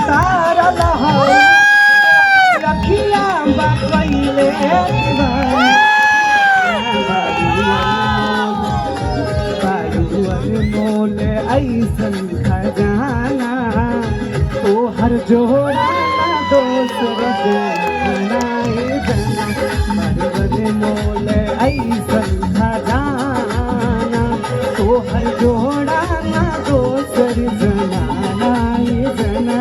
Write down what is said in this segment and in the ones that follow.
तारा लहाई रखिया बकैले बारुअन मोल ऐसन खजाना ओ हर जोड़ा दोसर बनाए जना बारुअन मोल ऐसन खजाना ओ हर जोड़ा दोसर बनाए जना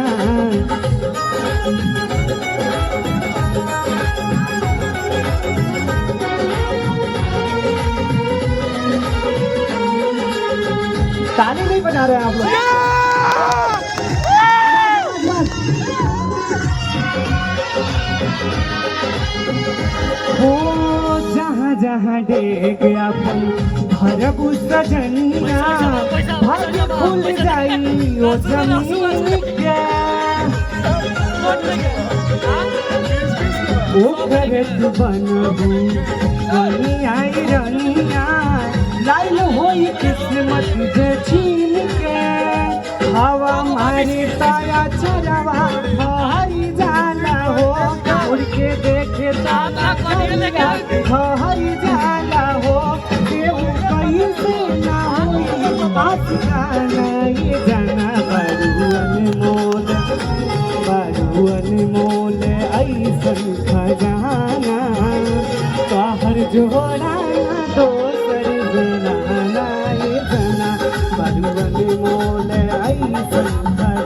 ताली नहीं बजा रहे हैं आप लोग वो जहाँ जहाँ डेग अपन भरबू सजनिया भाग्य खुल जाई ओ जमीन के ओ करत बनबू रनिया रनिया लाल होई किस्मत जे छीन के हवा मारी ताया चरवा हरी जाला हो उड़ के देखे तारा करिया हरी जाला हो केहू कैसे ना होई बात गाना ये जाना बारुअन मोल ऐसन खजाना कहर जोड़ा दोसर जना बारुअन मोल ऐसन खजाना